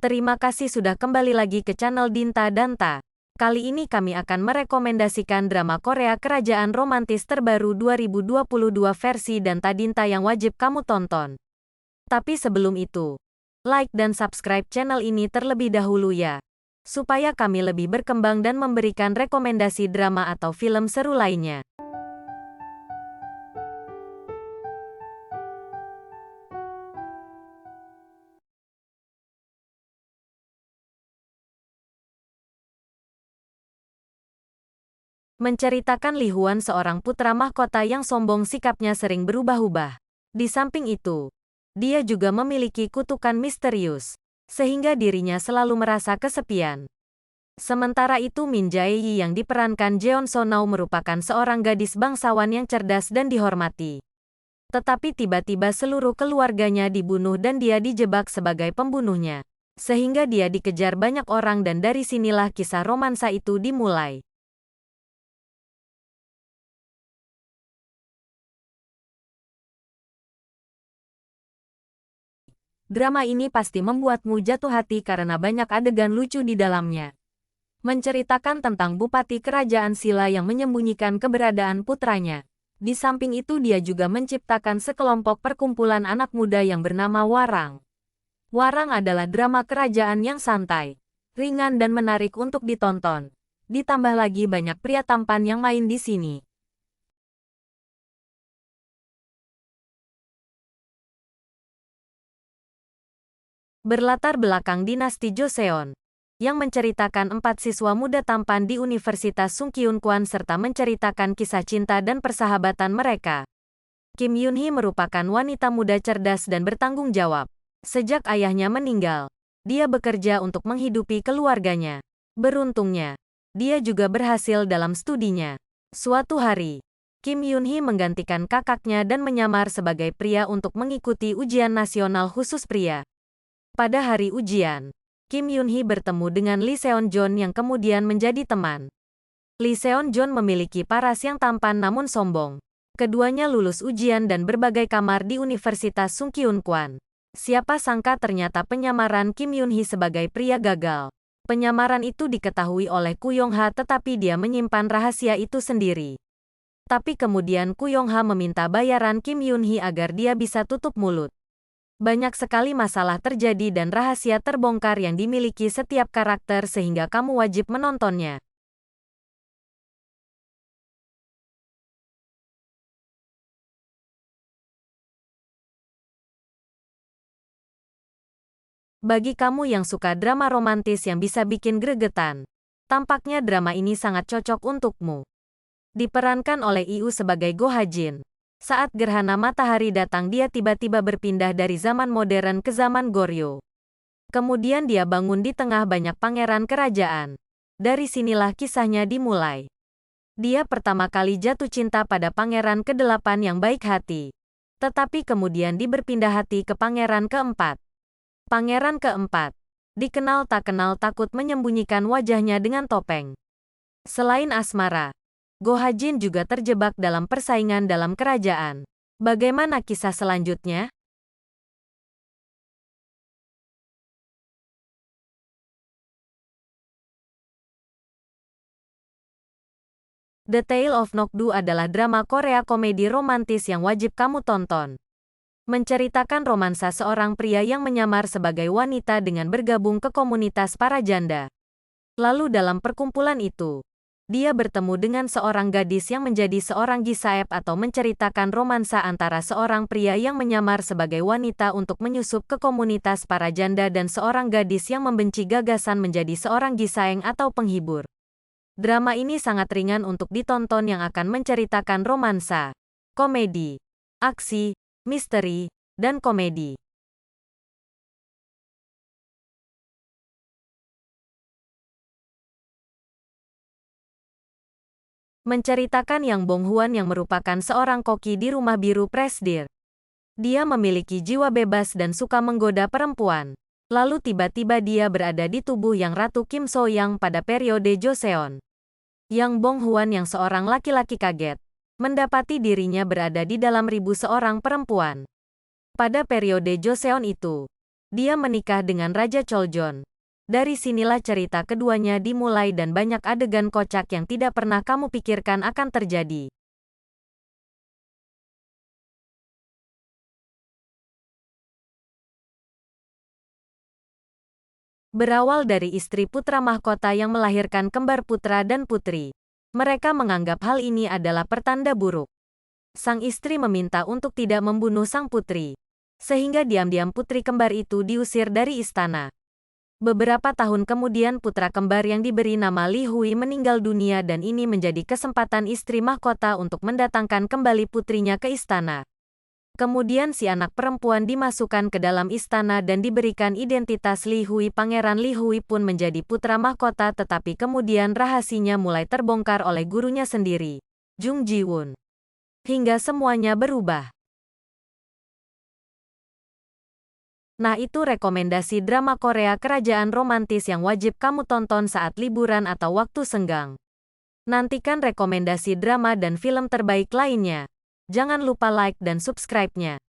Terima kasih sudah kembali lagi ke channel Dinta Danta. Kali ini kami akan merekomendasikan drama Korea kerajaan romantis terbaru 2022 versi Danta Dinta yang wajib kamu tonton. Tapi sebelum itu, like dan subscribe channel ini terlebih dahulu ya, supaya kami lebih berkembang dan memberikan rekomendasi drama atau film seru lainnya. Menceritakan Lee Hwan, seorang putra mahkota yang sombong, sikapnya sering berubah-ubah. Di samping itu, dia juga memiliki kutukan misterius, sehingga dirinya selalu merasa kesepian. Sementara itu Min Jae-yi yang diperankan Jeon So-nau merupakan seorang gadis bangsawan yang cerdas dan dihormati. Tetapi tiba-tiba seluruh keluarganya dibunuh dan dia dijebak sebagai pembunuhnya. Sehingga dia dikejar banyak orang dan dari sinilah kisah romansa itu dimulai. Drama ini pasti membuatmu jatuh hati karena banyak adegan lucu di dalamnya. Menceritakan tentang bupati kerajaan Silla yang menyembunyikan keberadaan putranya. Di samping itu dia juga menciptakan sekelompok perkumpulan anak muda yang bernama Warang. Warang adalah drama kerajaan yang santai, ringan dan menarik untuk ditonton. Ditambah lagi banyak pria tampan yang main di sini. Berlatar belakang dinasti Joseon, yang menceritakan 4 siswa muda tampan di Universitas Sungkyunkwan serta menceritakan kisah cinta dan persahabatan mereka. Kim Yoon-hee merupakan wanita muda cerdas dan bertanggung jawab. Sejak ayahnya meninggal, dia bekerja untuk menghidupi keluarganya. Beruntungnya, dia juga berhasil dalam studinya. Suatu hari, Kim Yoon-hee menggantikan kakaknya dan menyamar sebagai pria untuk mengikuti ujian nasional khusus pria. Pada hari ujian, Kim Yoon-hee bertemu dengan Lee Seon-jon yang kemudian menjadi teman. Lee Seon-jon memiliki paras yang tampan namun sombong. Keduanya lulus ujian dan berbagai kamar di Universitas Sungkyunkwan. Siapa sangka ternyata penyamaran Kim Yoon-hee sebagai pria gagal. Penyamaran itu diketahui oleh Koo Yong-ha tetapi dia menyimpan rahasia itu sendiri. Tapi kemudian Koo Yong-ha meminta bayaran Kim Yoon-hee agar dia bisa tutup mulut. Banyak sekali masalah terjadi dan rahasia terbongkar yang dimiliki setiap karakter sehingga kamu wajib menontonnya. Bagi kamu yang suka drama romantis yang bisa bikin gregetan, tampaknya drama ini sangat cocok untukmu. Diperankan oleh IU sebagai Go Ha-jin. Saat gerhana matahari datang dia tiba-tiba berpindah dari zaman modern ke zaman Goryeo. Kemudian dia bangun di tengah banyak pangeran kerajaan. Dari sinilah kisahnya dimulai. Dia pertama kali jatuh cinta pada pangeran ke-8 yang baik hati. Tetapi kemudian dia berpindah hati ke pangeran ke-4. Pangeran ke-4, dikenal tak kenal takut menyembunyikan wajahnya dengan topeng. Selain asmara, Go Ha-jin juga terjebak dalam persaingan dalam kerajaan. Bagaimana kisah selanjutnya? The Tale of Nokdu adalah drama Korea komedi romantis yang wajib kamu tonton. Menceritakan romansa seorang pria yang menyamar sebagai wanita dengan bergabung ke komunitas para janda. Lalu dalam perkumpulan itu, dia bertemu dengan seorang gadis yang menjadi seorang gisaep atau menceritakan romansa antara seorang pria yang menyamar sebagai wanita untuk menyusup ke komunitas para janda dan seorang gadis yang membenci gagasan menjadi seorang gisaeng atau penghibur. Drama ini sangat ringan untuk ditonton yang akan menceritakan romansa, komedi, aksi, misteri, dan komedi. Menceritakan Yang Bong Hwan yang merupakan seorang koki di rumah biru Presdir. Dia memiliki jiwa bebas dan suka menggoda perempuan. Lalu tiba-tiba dia berada di tubuh yang Ratu Kim So-young pada periode Joseon. Yang Bong Hwan yang seorang laki-laki kaget, mendapati dirinya berada di dalam 1000 seorang perempuan. Pada periode Joseon itu, Dia menikah dengan Raja Choljon. Dari sinilah cerita keduanya dimulai dan banyak adegan kocak yang tidak pernah kamu pikirkan akan terjadi. Berawal dari istri putra mahkota yang melahirkan kembar putra dan putri. Mereka menganggap hal ini adalah pertanda buruk. Sang istri meminta untuk tidak membunuh sang putri. Sehingga diam-diam putri kembar itu diusir dari istana. Beberapa tahun kemudian putra kembar yang diberi nama Li Hui meninggal dunia dan ini menjadi kesempatan istri mahkota untuk mendatangkan kembali putrinya ke istana. Kemudian si anak perempuan dimasukkan ke dalam istana dan diberikan identitas Li Hui. Pangeran Li Hui pun menjadi putra mahkota tetapi kemudian rahasianya mulai terbongkar oleh gurunya sendiri, Jung Ji-won. Hingga semuanya berubah. Nah itu rekomendasi drama Korea kerajaan romantis yang wajib kamu tonton saat liburan atau waktu senggang. Nantikan rekomendasi drama dan film terbaik lainnya. Jangan lupa like dan subscribe-nya.